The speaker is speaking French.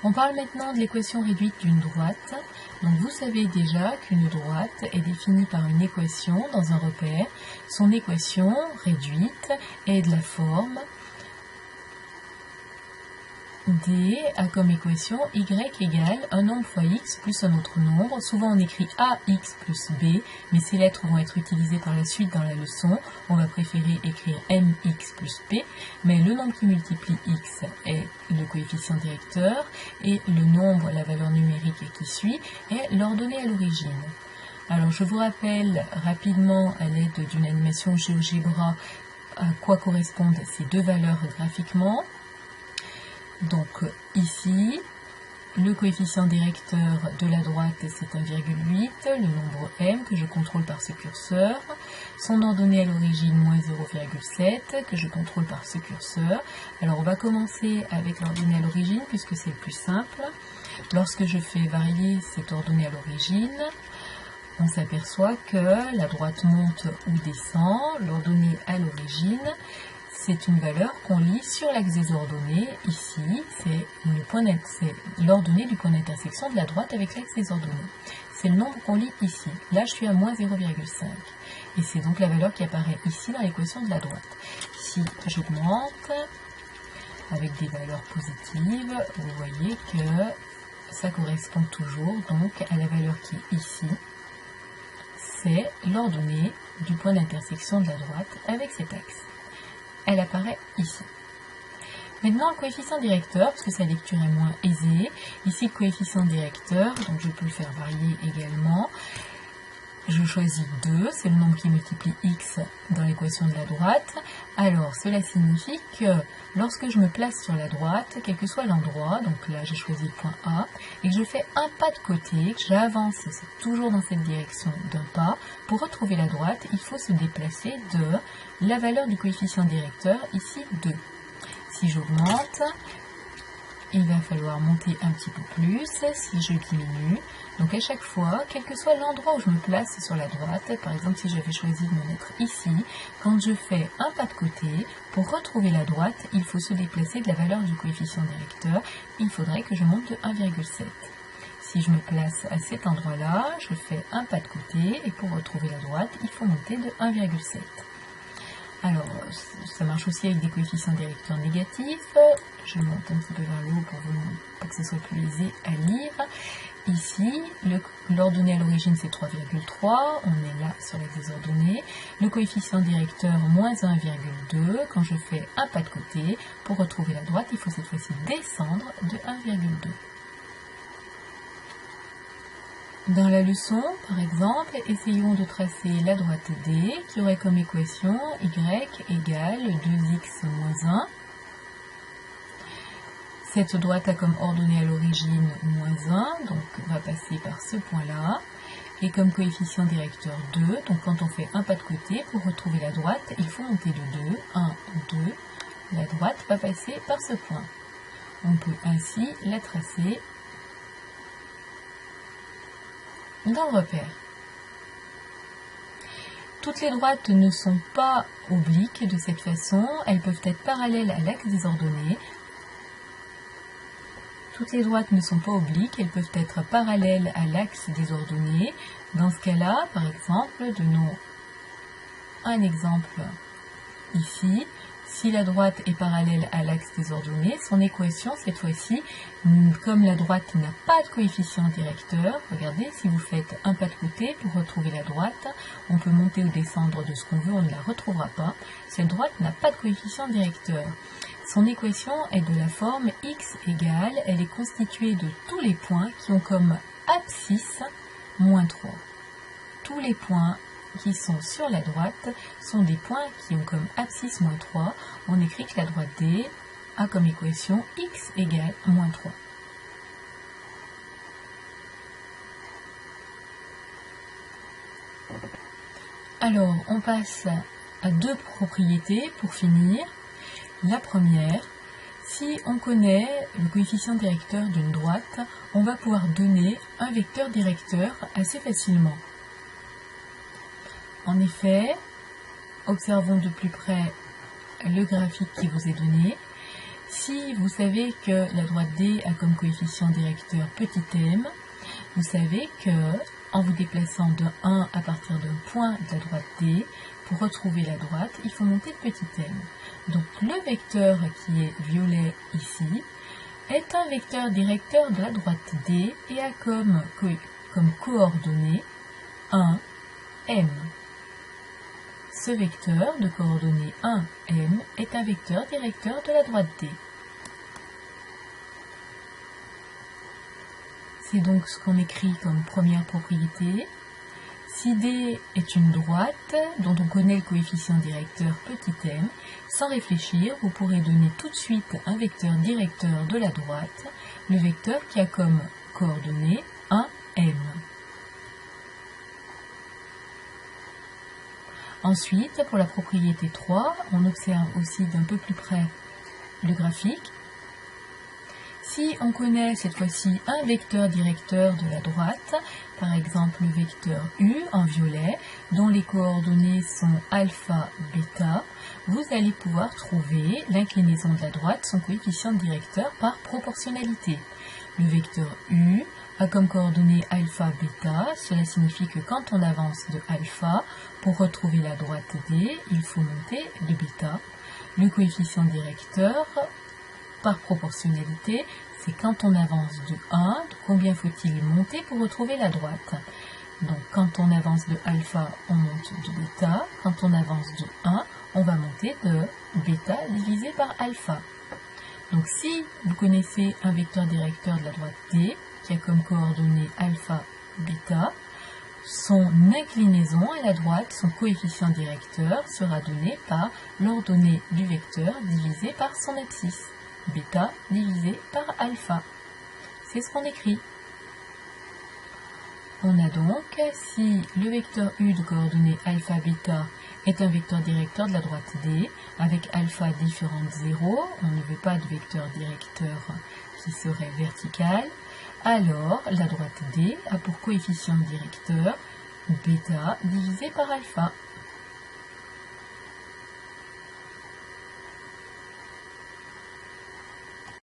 On parle maintenant de l'équation réduite d'une droite. Donc vous savez déjà qu'une droite est définie par une équation dans un repère. Son équation réduite est de la forme D a comme équation y égale un nombre fois x plus un autre nombre. Souvent on écrit ax plus b, mais ces lettres vont être utilisées par la suite dans la leçon. On va préférer écrire mx plus p, mais le nombre qui multiplie x est le coefficient directeur et le nombre, la valeur numérique qui suit, est l'ordonnée à l'origine. Alors je vous rappelle rapidement à l'aide d'une animation GeoGebra à quoi correspondent ces deux valeurs graphiquement. Donc ici, le coefficient directeur de la droite c'est 1,8, le nombre m que je contrôle par ce curseur, son ordonnée à l'origine moins 0,7 que je contrôle par ce curseur. Alors on va commencer avec l'ordonnée à l'origine puisque c'est le plus simple. Lorsque je fais varier cette ordonnée à l'origine, on s'aperçoit que la droite monte ou descend. L'ordonnée à l'origine, c'est une valeur qu'on lit sur l'axe des ordonnées. Ici, c'est l'ordonnée du point d'intersection de la droite avec l'axe des ordonnées. C'est le nombre qu'on lit ici. Là, je suis à moins 0,5. Et c'est donc la valeur qui apparaît ici dans l'équation de la droite. Si j'augmente avec des valeurs positives, vous voyez que ça correspond toujours donc à la valeur qui est ici. C'est l'ordonnée du point d'intersection de la droite avec cet axe. Elle apparaît ici. Maintenant, le coefficient directeur, parce que sa lecture est moins aisée. Ici, le coefficient directeur, donc je peux le faire varier également. Je choisis 2, c'est le nombre qui multiplie x dans l'équation de la droite. Alors, cela signifie que lorsque je me place sur la droite, quel que soit l'endroit, donc là j'ai choisi le point A, et que je fais un pas de côté, que j'avance, c'est toujours dans cette direction d'un pas, pour retrouver la droite, il faut se déplacer de la valeur du coefficient directeur, ici 2. Si j'augmente, il va falloir monter un petit peu plus. Si je diminue, donc à chaque fois, quel que soit l'endroit où je me place sur la droite, par exemple si j'avais choisi de me mettre ici, quand je fais un pas de côté, pour retrouver la droite, il faut se déplacer de la valeur du coefficient directeur, il faudrait que je monte de 1,7. Si je me place à cet endroit-là, je fais un pas de côté, et pour retrouver la droite, il faut monter de 1,7. Alors, ça marche aussi avec des coefficients directeurs négatifs. Je monte un petit peu vers le haut pour que ce soit plus aisé à lire. Ici, l'ordonnée à l'origine c'est 3,3, on est là sur l'axe des ordonnées. Le coefficient directeur moins 1,2, quand je fais un pas de côté, pour retrouver la droite, il faut cette fois-ci descendre de 1,2. Dans la leçon, par exemple, essayons de tracer la droite D qui aurait comme équation y égale 2x moins 1. Cette droite a comme ordonnée à l'origine moins 1, donc on va passer par ce point-là. Et comme coefficient directeur 2, donc quand on fait un pas de côté, pour retrouver la droite, il faut monter de 2, 1, 2. La droite va passer par ce point. On peut ainsi la tracer dans le repère. Toutes les droites ne sont pas obliques de cette façon, elles peuvent être parallèles à l'axe des ordonnées. Toutes les droites ne sont pas obliques, elles peuvent être parallèles à l'axe des ordonnées. Dans ce cas-là, par exemple, donnons un exemple ici. Si la droite est parallèle à l'axe des ordonnées, son équation, cette fois-ci, comme la droite n'a pas de coefficient directeur, regardez, si vous faites un pas de côté pour retrouver la droite, on peut monter ou descendre de ce qu'on veut, on ne la retrouvera pas. Cette droite n'a pas de coefficient directeur. Son équation est de la forme x égale, elle est constituée de tous les points qui ont comme abscisse moins 3. Tous les points qui sont sur la droite sont des points qui ont comme abscisse moins 3. On écrit que la droite D a comme équation x égale moins 3. Alors, on passe à deux propriétés pour finir. La première, si on connaît le coefficient directeur d'une droite, on va pouvoir donner un vecteur directeur assez facilement. En effet, observons de plus près le graphique qui vous est donné. Si vous savez que la droite D a comme coefficient directeur petit m, vous savez que en vous déplaçant de 1 à partir d'un point de la droite D, pour retrouver la droite, il faut monter de petit m. Donc le vecteur qui est violet ici est un vecteur directeur de la droite D et a comme coordonnée 1, m. Ce vecteur de coordonnées 1, m est un vecteur directeur de la droite D. C'est donc ce qu'on écrit comme première propriété. Si D est une droite dont on connaît le coefficient directeur petit m, sans réfléchir, vous pourrez donner tout de suite un vecteur directeur de la droite, le vecteur qui a comme coordonnée 1, m. Ensuite, pour la propriété 3, on observe aussi d'un peu plus près le graphique. Si on connaît cette fois-ci un vecteur directeur de la droite, par exemple le vecteur U en violet, dont les coordonnées sont alpha, bêta, vous allez pouvoir trouver l'inclinaison de la droite, son coefficient directeur par proportionnalité. Le vecteur U a comme coordonnées alpha, bêta, cela signifie que quand on avance de alpha, pour retrouver la droite D, il faut monter de bêta. Le coefficient directeur par proportionnalité, c'est quand on avance de 1, combien faut-il monter pour retrouver la droite? Donc quand on avance de alpha, on monte de bêta. Quand on avance de 1, on va monter de bêta divisé par alpha. Donc si vous connaissez un vecteur directeur de la droite D, qui a comme coordonnées alpha, bêta, son inclinaison à la droite, son coefficient directeur, sera donné par l'ordonnée du vecteur divisé par son abscisse. Bêta divisé par alpha. C'est ce qu'on écrit. On a donc, si le vecteur U de coordonnées alpha, bêta est un vecteur directeur de la droite D, avec alpha différent de 0, on ne veut pas de vecteur directeur qui serait vertical, alors la droite D a pour coefficient directeur bêta divisé par alpha.